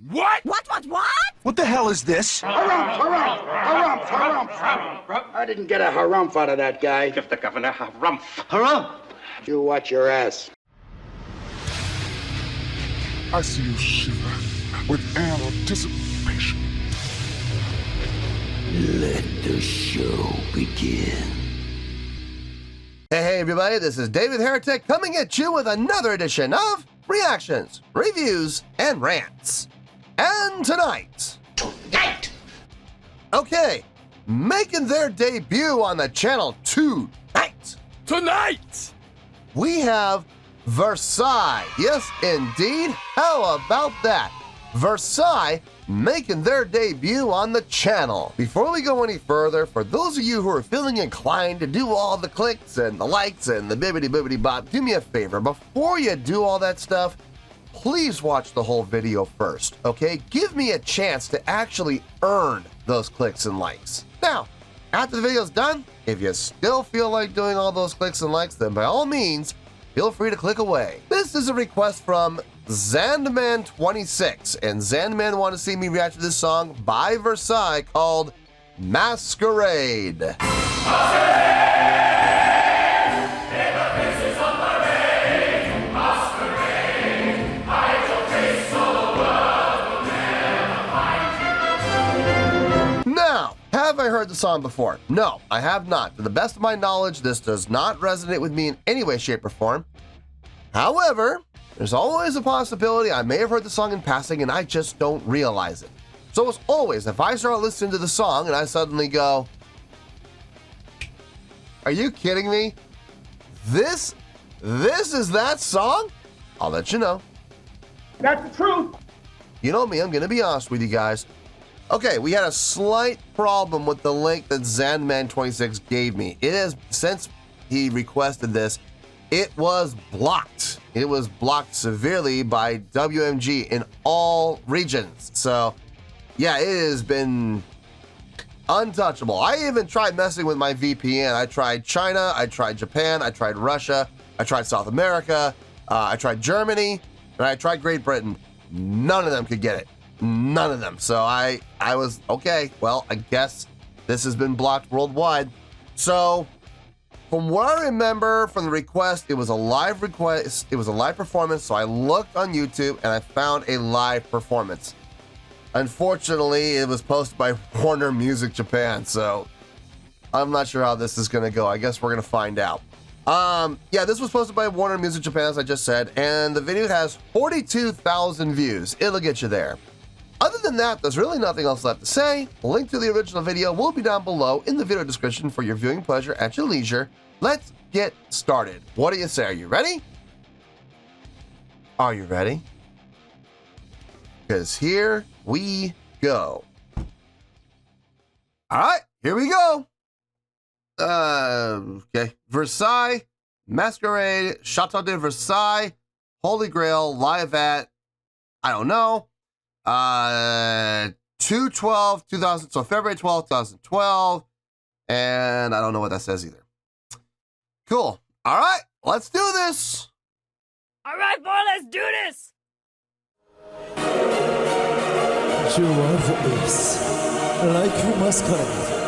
What? What? What the hell is this? Harumph. I didn't get a harumph out of that guy. Give the governor harumph. Harumph! You watch your ass. I see you shiver with anticipation. Let the show begin. Hey everybody, this is David Heretic coming at you with another edition of Reactions, Reviews, and Rants. And tonight... Okay, making their debut on the channel tonight, we have Versailles. Yes, indeed. How about that? Versailles making their debut on the channel. Before we go any further, for those of you who are feeling inclined to do all the clicks and the likes and the bibbity bop, do me a favor. Before you do all that stuff, please watch the whole video first, okay? Give me a chance to actually earn those clicks and likes. Now, after the video's done, if you still feel like doing all those clicks and likes, then by all means, feel free to click away. This is a request from Zandman26, and Zandman wanted to see me react to this song by Versailles called Masquerade. Now, have I heard the song before? No, I have not. To the best of my knowledge, this does not resonate with me in any way, shape, or form. However, there's always a possibility I may have heard the song in passing and I just don't realize it. So as always, if I start listening to the song and I suddenly go, are you kidding me? This is that song? I'll let you know. That's the truth. You know me, I'm gonna be honest with you guys. Okay, we had a slight problem with the link that Zandman26 gave me. It is, since he requested this, it was blocked. It was blocked severely by WMG in all regions. So, yeah, it has been untouchable. I even tried messing with my VPN. I tried China, I tried Japan, I tried Russia, I tried South America, I tried Germany, and I tried Great Britain. None of them could get it. None of them. So I was, okay, well, I guess this has been blocked worldwide. So, from what I remember from the request, it was a live request, it was a live performance, so I looked on YouTube and I found a live performance. Unfortunately, it was posted by Warner Music Japan, so I'm not sure how this is gonna go. I guess we're gonna find out. Yeah, this was posted by Warner Music Japan, as I just said, and the video has 42,000 views. It'll get you there. Other than that, there's really nothing else left to say. A link to the original video will be down below in the video description for your viewing pleasure at your leisure. Let's get started. What do you say? Are you ready? Are you ready? Because here we go. All right, here we go. Okay. Versailles, Masquerade, Chateau de Versailles, Holy Grail, live at, I don't know. 2/12/2000, so February 12th, 2012, and I don't know what that says either. Cool. All right, let's do this. All right, boy, let's do this. Je love this. Like you masquerade.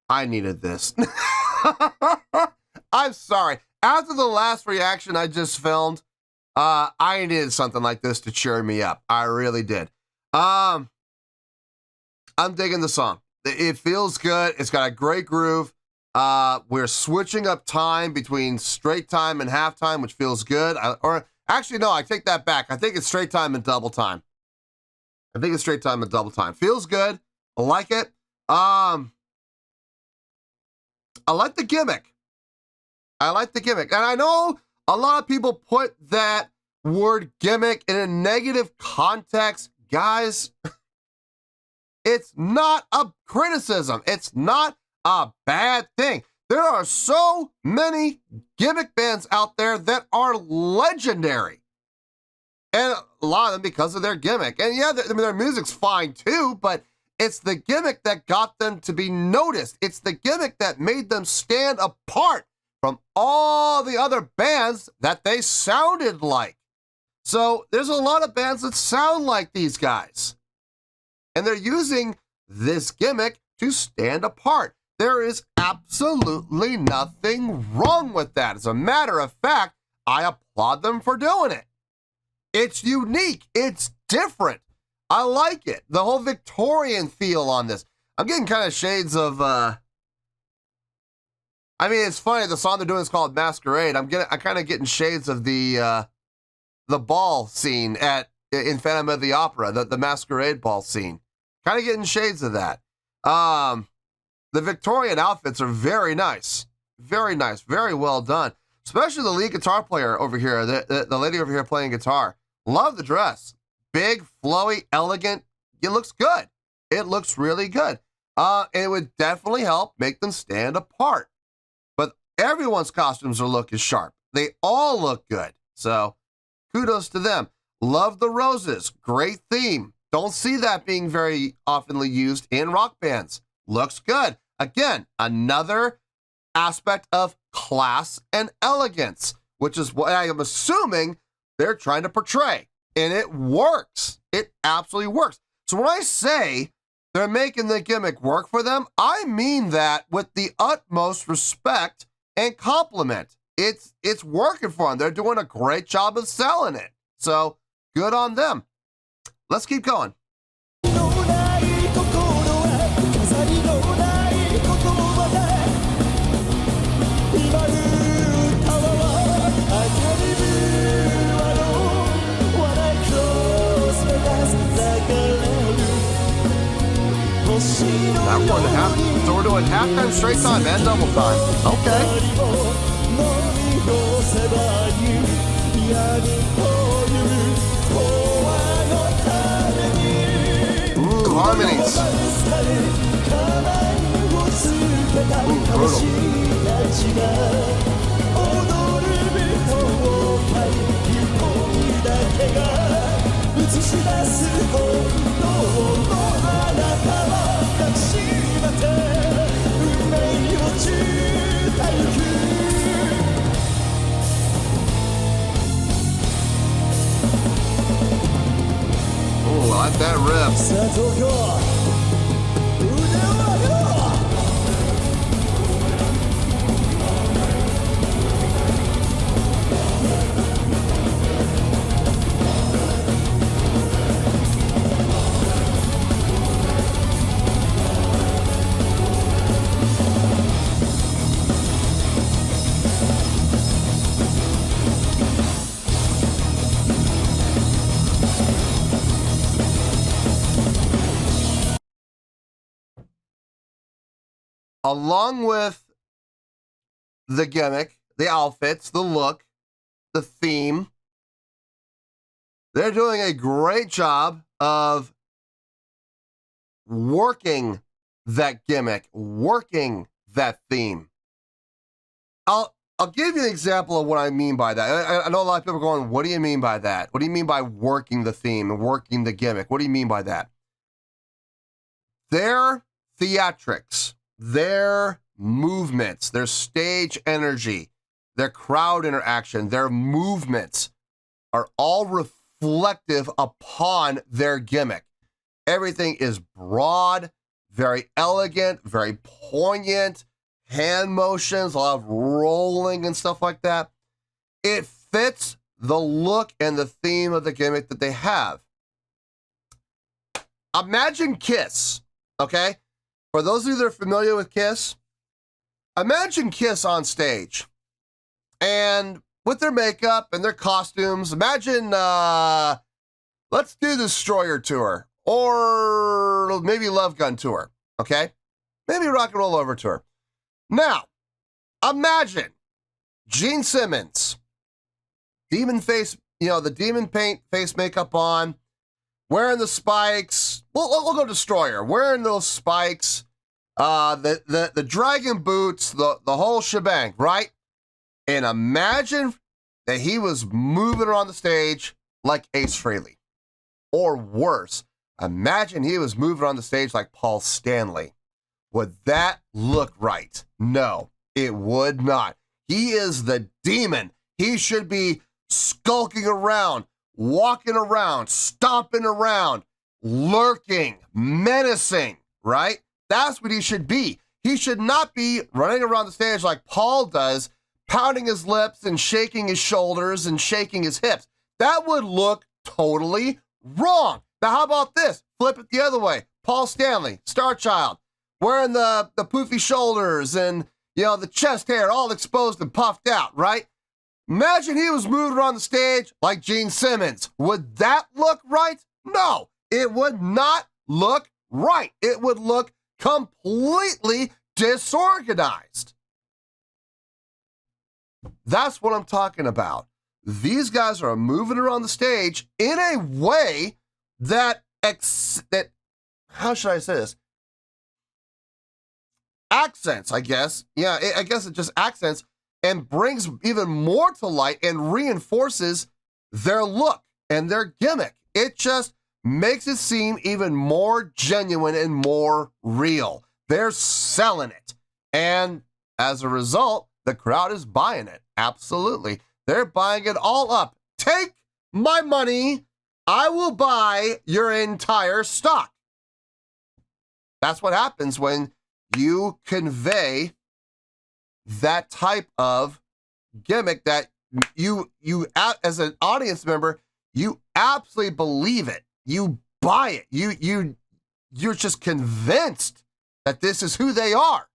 I needed this. I'm sorry. After the last reaction I just filmed, I needed something like this to cheer me up. I really did. I'm digging the song. It feels good. It's got a great groove. We're switching up time between straight time and halftime, which feels good. Or actually, no, I take that back. I think it's straight time and double time. Feels good. I like it. I like the gimmick. And I know a lot of people put that word gimmick in a negative context. Guys, it's not a criticism. It's not a bad thing. There are so many gimmick bands out there that are legendary. And a lot of them because of their gimmick. And yeah, their music's fine too, but it's the gimmick that got them to be noticed. It's the gimmick that made them stand apart from all the other bands that they sounded like. So there's a lot of bands that sound like these guys. And they're using this gimmick to stand apart. There is absolutely nothing wrong with that. As a matter of fact, I applaud them for doing it. It's unique. It's different. I like it. The whole Victorian feel on this. I'm getting kind of shades of, I mean, it's funny. The song they're doing is called Masquerade. I'm kind of getting shades of the ball scene in Phantom of the Opera, the Masquerade ball scene. Kind of getting shades of that. The Victorian outfits are very nice. Very nice. Very well done. Especially the lead guitar player over here, the lady over here playing guitar. Love the dress. Big, flowy, elegant. It looks good. It looks really good. And it would definitely help make them stand apart. But everyone's costumes are looking sharp. They all look good. So kudos to them. Love the roses. Great theme. Don't see that being very oftenly used in rock bands. Looks good. Again, another aspect of class and elegance, which is what I am assuming they're trying to portray. And it works. It absolutely works. So when I say they're making the gimmick work for them, I mean that with the utmost respect and compliment. It's working for them. They're doing a great job of selling it. So good on them. Let's keep going. Now we're going to half, so we're doing halftime, straight time, and double time. Okay. Ooh, harmonies. Ooh, Ooh, I like that riff. Along with the gimmick, the outfits, the look, the theme, they're doing a great job of working that gimmick, working that theme. I'll give you an example of what I mean by that. I know a lot of people are going, what do you mean by that? What do you mean by working the theme and working the gimmick? What do you mean by that? Their theatrics, their movements, their stage energy, their crowd interaction, their movements are all reflective upon their gimmick. Everything is broad, very elegant, very poignant, hand motions, a lot of rolling and stuff like that. It fits the look and the theme of the gimmick that they have. Imagine Kiss, okay? For those of you that are familiar with Kiss, imagine Kiss on stage. And with their makeup and their costumes, imagine, let's do the Destroyer Tour, or maybe Love Gun Tour, okay? Maybe Rock and Roll Over Tour. Now, imagine Gene Simmons, demon face, the demon paint face makeup on, wearing the spikes. We'll go Destroyer, wearing those spikes, the dragon boots, the whole shebang, right? And imagine that he was moving around the stage like Ace Frehley. Or worse, imagine he was moving on the stage like Paul Stanley. Would that look right? No, it would not. He is the demon. He should be skulking around, walking around, stomping around, lurking, menacing, right? That's what he should be. He should not be running around the stage like Paul does, pounding his lips and shaking his shoulders and shaking his hips. That would look totally wrong. Now, how about this? Flip it the other way. Paul Stanley, Star Child, wearing the poofy shoulders and, the chest hair all exposed and puffed out, right? Imagine he was moving around the stage like Gene Simmons. Would that look right? No, it would not look right. It would look completely disorganized. That's what I'm talking about. These guys are moving around the stage in a way that how should I say this? Accents, I guess. Yeah, I guess it just accents and brings even more to light and reinforces their look and their gimmick. It just makes it seem even more genuine and more real. They're selling it. And as a result, the crowd is buying it. Absolutely. They're buying it all up. Take my money. I will buy your entire stock. That's what happens when you convey that type of gimmick that you as an audience member, you absolutely believe it. You buy it. You're just convinced that this is who they are,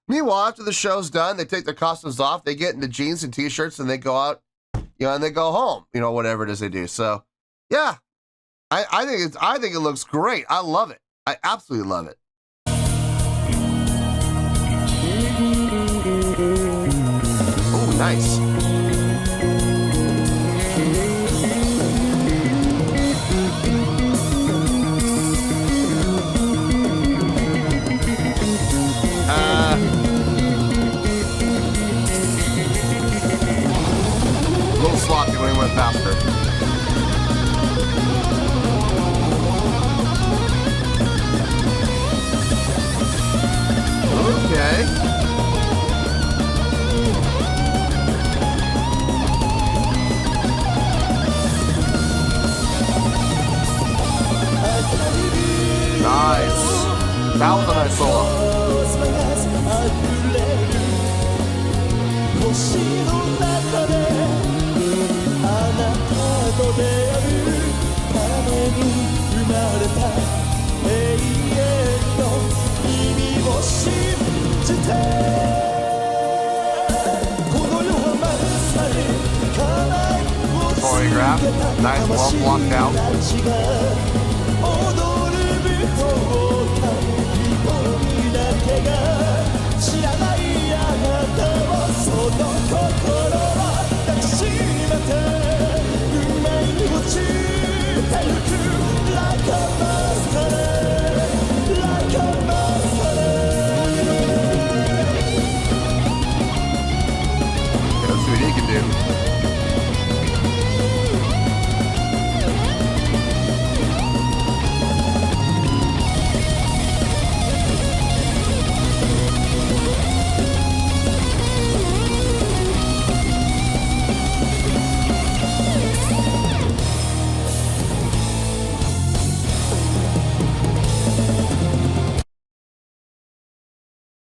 Meanwhile, after the show's done, they take their costumes off, they get into jeans and t-shirts, and they go out, and they go home, whatever it is they do. So, yeah, I think it looks great. I love it. I absolutely love it. Oh, nice. A little sloppy when he went faster. Okay. Nice. That was a nice solo. 星の中であなたと出会うために生まれた永遠の意味を信じてこの世はまさに叶いを告げた魂たちが踊る舞踏会一人だけが知らないあなたをその心は抱きしめて運命に落ちてゆく Like a masquerade Like a masquerade Let's see what he can do.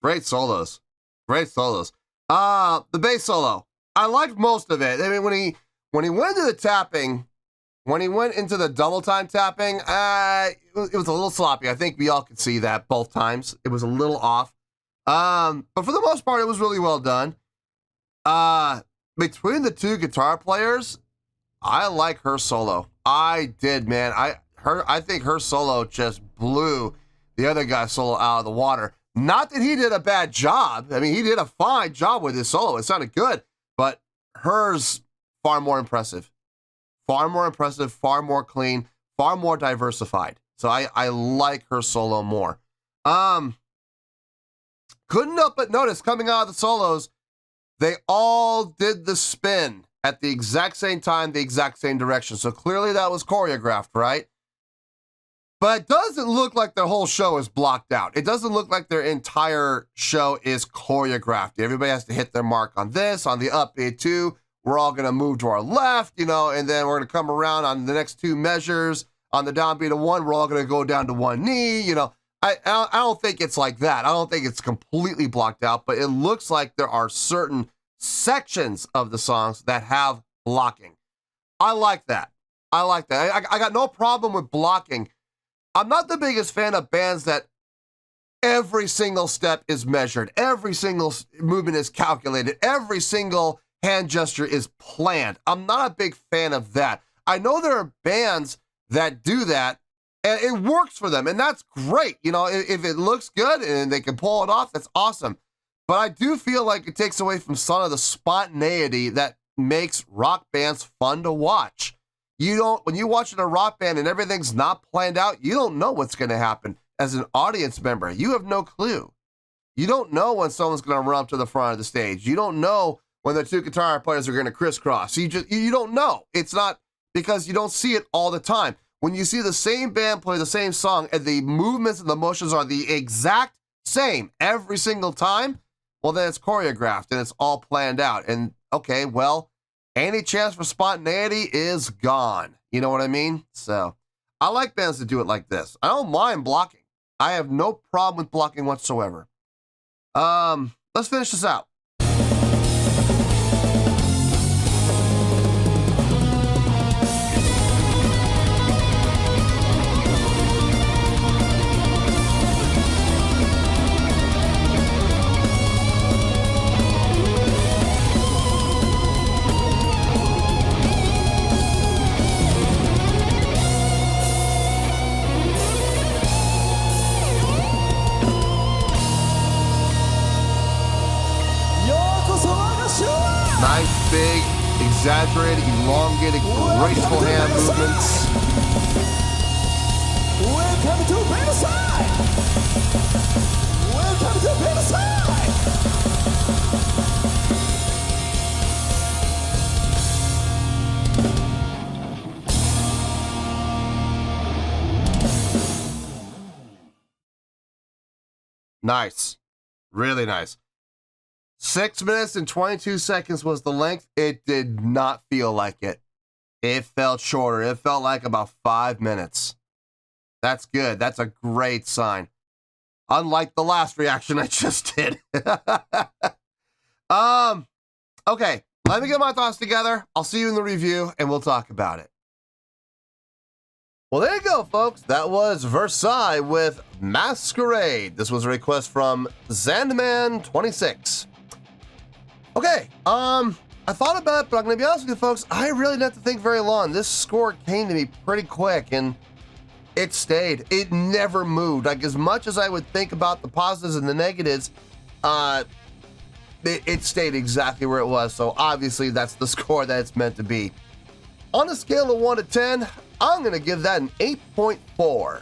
Great solos. Great solos. The bass solo. I liked most of it. I mean, when he went into the tapping, when he went into the double time tapping, it was a little sloppy. I think we all could see that both times. It was a little off. But for the most part, it was really well done. Between the two guitar players, I like her solo. I did, man. I think her solo just blew the other guy's solo out of the water. Not that he did a bad job. I mean, he did a fine job with his solo. It sounded good, but hers far more impressive. Far more impressive, far more clean, far more diversified. So I like her solo more. Couldn't help but notice coming out of the solos, they all did the spin at the exact same time, the exact same direction. So clearly that was choreographed, right? But it doesn't look like their whole show is blocked out. It doesn't look like their entire show is choreographed. Everybody has to hit their mark on this, on the upbeat two. We're all going to move to our left, and then we're going to come around on the next two measures. On the downbeat of one, we're all going to go down to one knee, I don't think it's like that. I don't think it's completely blocked out, but it looks like there are certain sections of the songs that have blocking. I like that. I got no problem with blocking. I'm not the biggest fan of bands that every single step is measured, every single movement is calculated, every single hand gesture is planned. I'm not a big fan of that. I know there are bands that do that, and it works for them, and that's great. If it looks good and they can pull it off, that's awesome. But I do feel like it takes away from some of the spontaneity that makes rock bands fun to watch. When you're watching a rock band and everything's not planned out, you don't know what's going to happen. As an audience member, you have no clue. You don't know when someone's going to run up to the front of the stage. You don't know when the two guitar players are going to crisscross. You don't know. It's not because you don't see it all the time. When you see the same band play the same song and the movements and the motions are the exact same every single time, well, then it's choreographed and it's all planned out. And okay, well, any chance for spontaneity is gone. You know what I mean? So I like bands that do it like this. I don't mind blocking. I have no problem with blocking whatsoever. Let's finish this out. Nice, big, exaggerated, elongated, graceful hand movements. Welcome to Versailles! Welcome to Versailles! Nice. Really nice. 6 minutes and 22 seconds was the length. It did not feel like it. It felt shorter. It felt like about 5 minutes. That's good. That's a great sign. Unlike the last reaction I just did. Okay, let me get my thoughts together. I'll see you in the review and we'll talk about it. Well, there you go, folks. That was Versailles with Masquerade. This was a request from Zandman26. Okay, I thought about it, but I'm going to be honest with you, folks. I really didn't have to think very long. This score came to me pretty quick, and it stayed. It never moved. Like, as much as I would think about the positives and the negatives, it stayed exactly where it was. So, obviously, that's the score that it's meant to be. On a scale of 1 to 10, I'm going to give that an 8.4.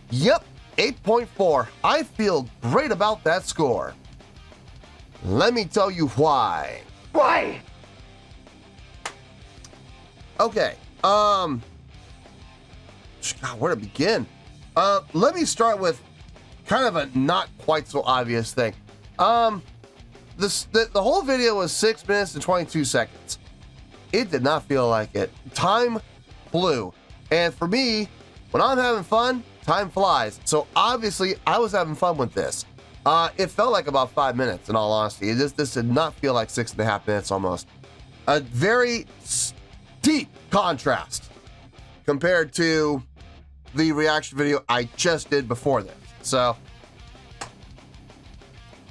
Yep, 8.4. I feel great about that score. Let me tell you why. Why? Okay, God, where to begin? Let me start with kind of a not quite so obvious thing. The whole video was 6 minutes and 22 seconds. It did not feel like it. Time flew. And for me, when I'm having fun, time flies. So obviously I was having fun with this. It felt like about 5 minutes in all honesty. This did not feel like 6.5 minutes almost. A very steep contrast compared to the reaction video I just did before this. So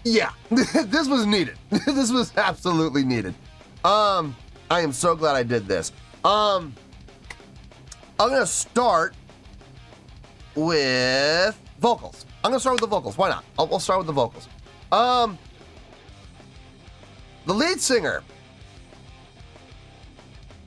yeah, this was needed. This was absolutely needed. I am so glad I did this. I'm gonna start with vocals. I'm gonna start with the vocals. Why not? I'll start with the vocals. The lead singer,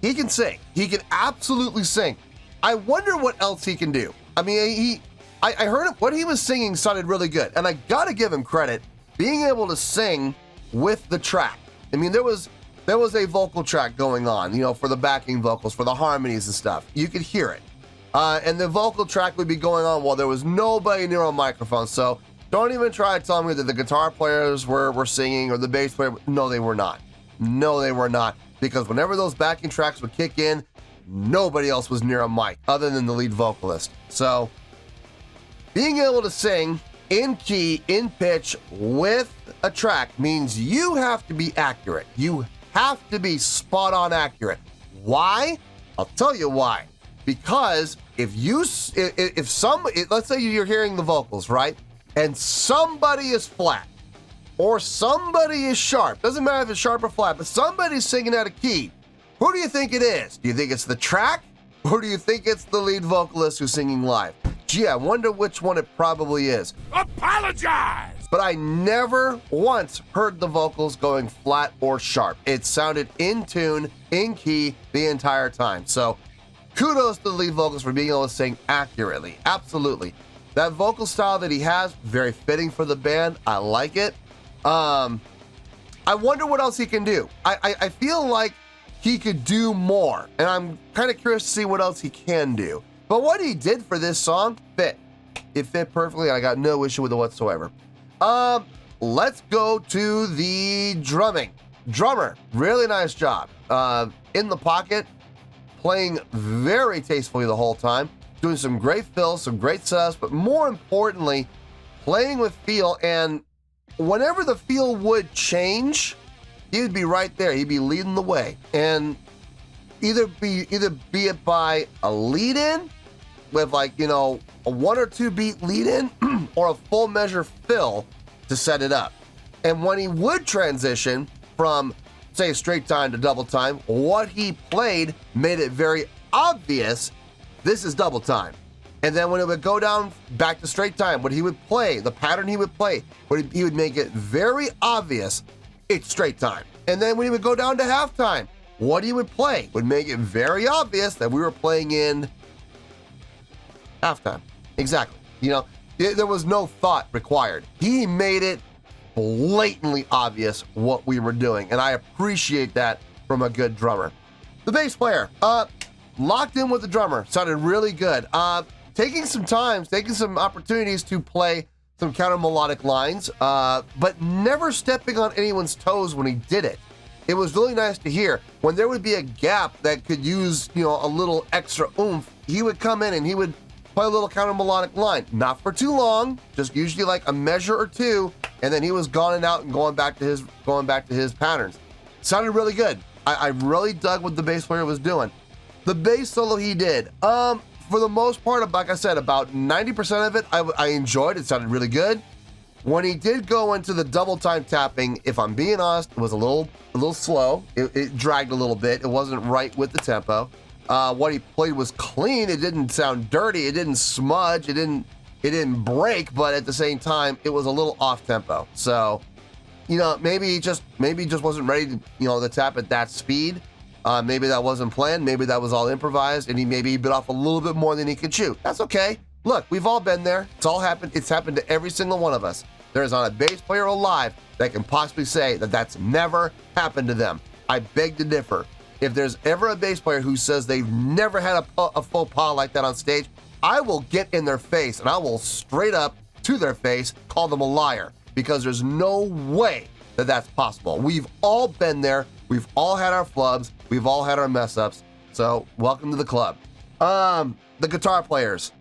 he can sing. He can absolutely sing. I wonder what else he can do. I mean, I heard what he was singing sounded really good, and I gotta give him credit being able to sing with the track. I mean, there was a vocal track going on, you know, for the backing vocals, for the harmonies and stuff. You could hear it. And the vocal track would be going on while there was nobody near a microphone. So don't even try to tell me that the guitar players were singing or the bass player. No, they were not. No, they were not. Because whenever those backing tracks would kick in, nobody else was near a mic other than the lead vocalist. So being able to sing in key, in pitch, with a track means you have to be accurate. You have to be spot on accurate. Why? I'll tell you why. Because let's say you're hearing the vocals, right? And somebody is flat or somebody is sharp. Doesn't matter if it's sharp or flat, but somebody's singing out of key. Who do you think it is? Do you think it's the track? Or do you think it's the lead vocalist who's singing live? Gee, I wonder which one it probably is. Apologize! But I never once heard the vocals going flat or sharp. It sounded in tune, in key the entire time. So kudos to the lead vocals for being able to sing accurately. Absolutely. That vocal style that he has, very fitting for the band. I like it. I wonder what else he can do. I feel like he could do more, and I'm kind of curious to see what else he can do. But what he did for this song fit. It fit perfectly. I got no issue with it whatsoever. Let's go to the drumming. Drummer, really nice job. In the pocket, playing very tastefully the whole time, doing some great fills, some great setups, but more importantly, playing with feel. And whenever the feel would change, he would be right there. He'd be leading the way, and either be it by a lead in with, like, you know, a 1 or 2 beat lead in or a full measure fill to set it up. And when he would transition from, say, straight time to double time, what he played made it very obvious this is double time. And then when it would go down back to straight time, what he would play, the pattern he would play, he would make it very obvious it's straight time. And then when he would go down to halftime, what he would play would make it very obvious that we were playing in halftime. Exactly. You know, there was no thought required. He made it blatantly obvious what we were doing, and I appreciate that from a good drummer. The bass player, locked in with the drummer, sounded really good. Taking some opportunities to play some counter melodic lines, but never stepping on anyone's toes when he did it. It was really nice to hear. When there would be a gap that could use, you know, a little extra oomph, he would come in and he would play a little counter melodic line. Not for too long, just usually like a measure or two, and then he was gone and out and going back to his patterns. Sounded really good. I really dug what the bass player was doing. The bass solo he did, for the most part, like I said, about 90% of it I enjoyed. It sounded really good. When he did go into the double time tapping, if I'm being honest, it was a little slow. It dragged a little bit. It wasn't right with the tempo. What he played was clean. It didn't sound dirty. It didn't smudge. It didn't break, but at the same time, it was a little off tempo. So, you know, maybe he just wasn't ready to, you know, the tap at that speed. Maybe that wasn't planned. Maybe that was all improvised, and he bit off a little bit more than he could chew. That's okay. Look, we've all been there. It's all happened. It's happened to every single one of us. There is not a bass player alive that can possibly say that that's never happened to them. I beg to differ. If there's ever a bass player who says they've never had a faux pas like that on stage, I will get in their face and I will straight up to their face call them a liar, because there's no way that that's possible. We've all been there. We've all had our flubs. We've all had our mess ups. So welcome to the club. The guitar players.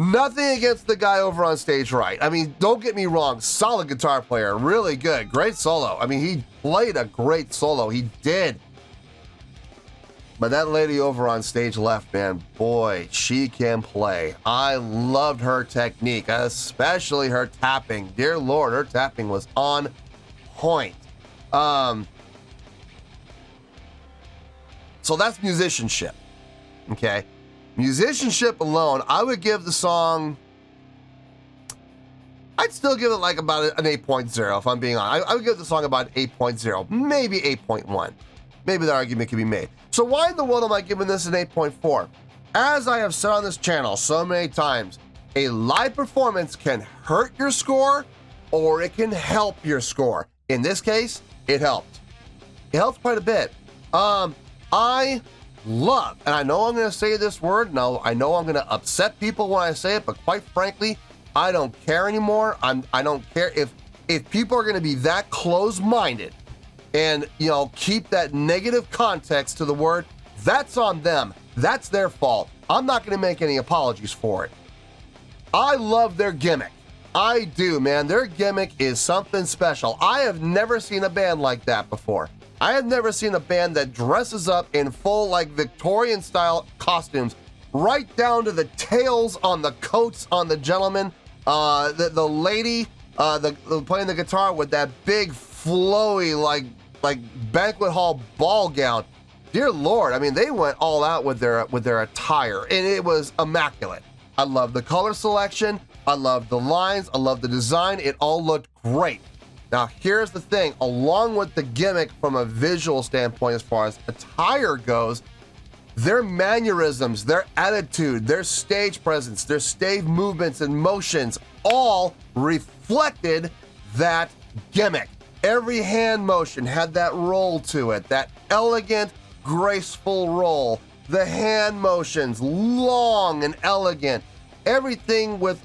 Nothing against the guy over on stage right. I mean, don't get me wrong, solid guitar player, really good, great solo. I mean, he played a great solo, he did. But that lady over on stage left, man, boy, she can play. I loved her technique, especially her tapping. Dear Lord, her tapping was on point. So that's musicianship, okay? Musicianship alone, I would give the song, I'd still give it like about an 8.0 if I'm being honest. I would give the song about 8.0, maybe 8.1. Maybe the argument can be made. So why in the world am I giving this an 8.4? As I have said on this channel so many times, a live performance can hurt your score or it can help your score. In this case, it helped. It helped quite a bit. I love, and I know I'm going to say this word, no, I know I'm going to upset people when I say it, but quite frankly, I don't care anymore. I don't care if people are going to be that close-minded and, you know, keep that negative context to the word, that's on them. That's their fault. I'm not going to make any apologies for it. I love their gimmick. I do, man. Their gimmick is something special. I have never seen a band like that before. I have never seen a band that dresses up in full, like, Victorian-style costumes, right down to the tails on the coats on the gentlemen. The lady playing the guitar with that big, flowy, like banquet hall ball gown. Dear Lord, I mean, they went all out with their attire, and it was immaculate. I love the color selection. I love the lines. I love the design. It all looked great. Now, here's the thing. Along with the gimmick from a visual standpoint as far as attire goes, their mannerisms, their attitude, their stage presence, their stage movements and motions all reflected that gimmick. Every hand motion had that roll to it, that elegant, graceful roll. The hand motions, long and elegant. Everything with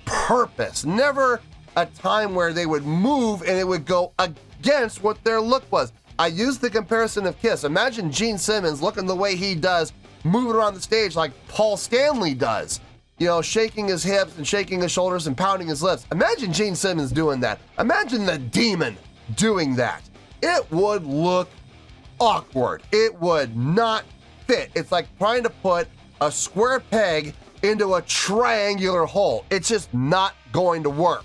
purpose. Never a time where they would move and it would go against what their look was. I used the comparison of Kiss. Imagine Gene Simmons looking the way he does, moving around the stage like Paul Stanley does. You know, shaking his hips and shaking his shoulders and pounding his lips. Imagine Gene Simmons doing that. Imagine the Demon doing that. It would look awkward. It would not fit. It's like trying to put a square peg into a triangular hole. It's just not going to work.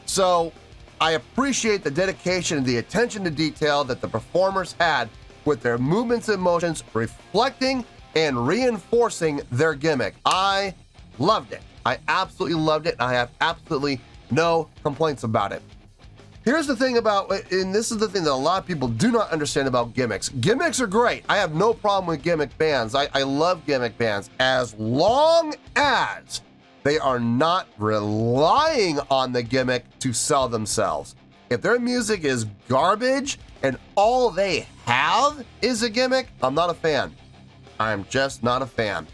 So I appreciate the dedication and the attention to detail that the performers had with their movements and motions, reflecting and reinforcing their gimmick. I loved it. I absolutely loved it. I have absolutely no complaints about it. Here's the thing about, and this is the thing that a lot of people do not understand about gimmicks. Gimmicks are great. I have no problem with gimmick bands. I love gimmick bands as long as they are not relying on the gimmick to sell themselves. If their music is garbage and all they have is a gimmick, I'm not a fan. I'm just not a fan.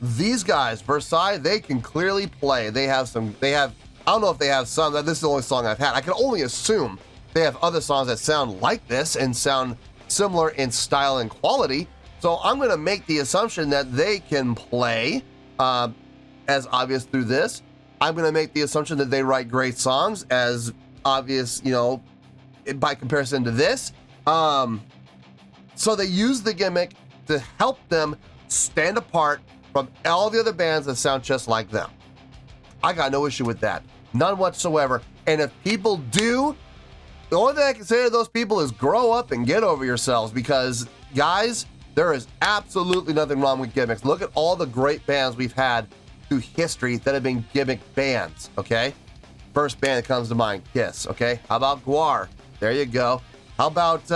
These guys, Versailles, they can clearly play. They have, I don't know if they have some, this is the only song I've had. I can only assume they have other songs that sound like this and sound similar in style and quality. So I'm gonna make the assumption that they can play, as obvious through this. I'm gonna make the assumption that they write great songs, as obvious, you know, by comparison to this. So they use the gimmick to help them stand apart from all the other bands that sound just like them. I got no issue with that, none whatsoever. And if people do, the only thing I can say to those people is grow up and get over yourselves, because guys, there is absolutely nothing wrong with gimmicks. Look at all the great bands we've had through history that have been gimmick bands, okay? First band that comes to mind, Kiss, okay? How about Gwar? There you go. How about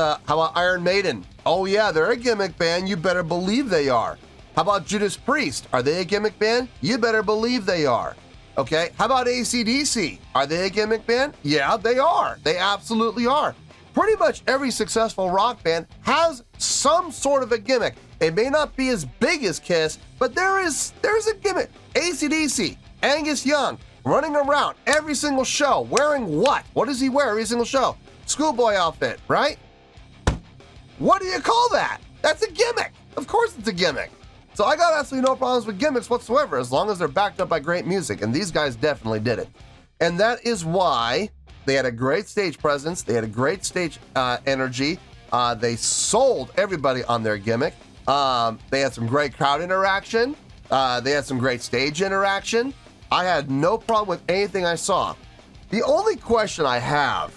Iron Maiden? Oh yeah, they're a gimmick band. You better believe they are. How about Judas Priest? Are they a gimmick band? You better believe they are. Okay, how about AC/DC? Are they a gimmick band? Yeah, they are. They absolutely are. Pretty much every successful rock band has some sort of a gimmick. It may not be as big as Kiss, but there's a gimmick. AC/DC, Angus Young, running around every single show, wearing what? What does he wear every single show? Schoolboy outfit, right? What do you call that? That's a gimmick. Of course it's a gimmick. So I got absolutely no problems with gimmicks whatsoever, as long as they're backed up by great music, and these guys definitely did it. And that is why they had a great stage presence, they had a great stage energy, they sold everybody on their gimmick, they had some great crowd interaction, they had some great stage interaction. I had no problem with anything I saw. The only question I have,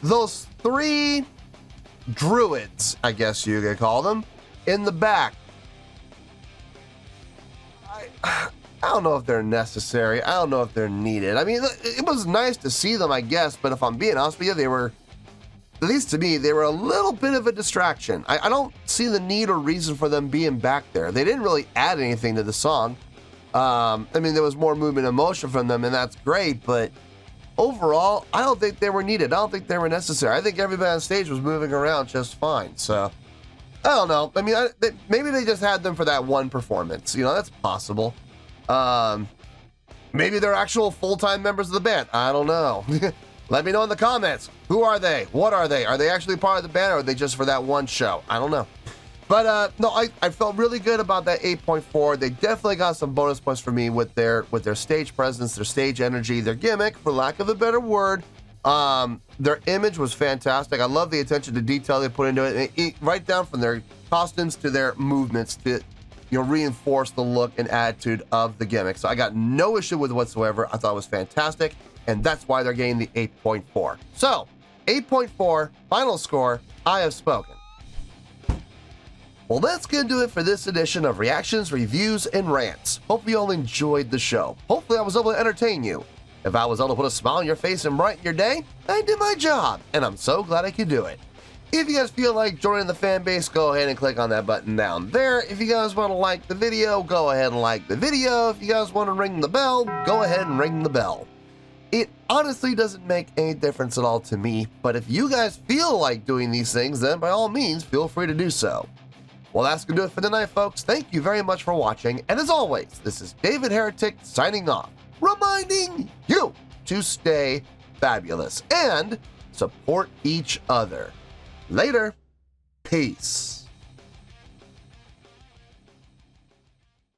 those 3 druids, I guess you could call them, in the back, I don't know if they're necessary. I don't know if they're needed. I mean, it was nice to see them, I guess, but if I'm being honest with you, they were, at least to me, they were a little bit of a distraction. I don't see the need or reason for them being back there. They didn't really add anything to the song. I mean, there was more movement and emotion from them, and that's great, but overall, I don't think they were needed. I don't think they were necessary. I think everybody on stage was moving around just fine, so I don't know. I mean, maybe they just had them for that one performance. You know, that's possible. Maybe they're actual full-time members of the band. I don't know. Let me know in the comments. Who are they? What are they? Are they actually part of the band, or are they just for that one show? I don't know. But no, I felt really good about that 8.4. They definitely got some bonus points for me with their stage presence, their stage energy, their gimmick, for lack of a better word. Their image was fantastic. I love the attention to detail they put into it, right down from their costumes to their movements to, you know, reinforce the look and attitude of the gimmick. So I got no issue with it whatsoever. I thought it was fantastic, and that's why they're getting the 8.4. So 8.4, final score, I have spoken. Well, that's going to do it for this edition of Reactions, Reviews, and Rants. Hope you all enjoyed the show. Hopefully I was able to entertain you. If I was able to put a smile on your face and brighten your day, I did my job, and I'm so glad I could do it. If you guys feel like joining the fan base, go ahead and click on that button down there. If you guys want to like the video, go ahead and like the video. If you guys want to ring the bell, go ahead and ring the bell. It honestly doesn't make any difference at all to me, but if you guys feel like doing these things, then by all means, feel free to do so. Well, that's going to do it for tonight, folks. Thank you very much for watching, and as always, this is David Heretic signing off, reminding you to stay fabulous and support each other. Later. Peace.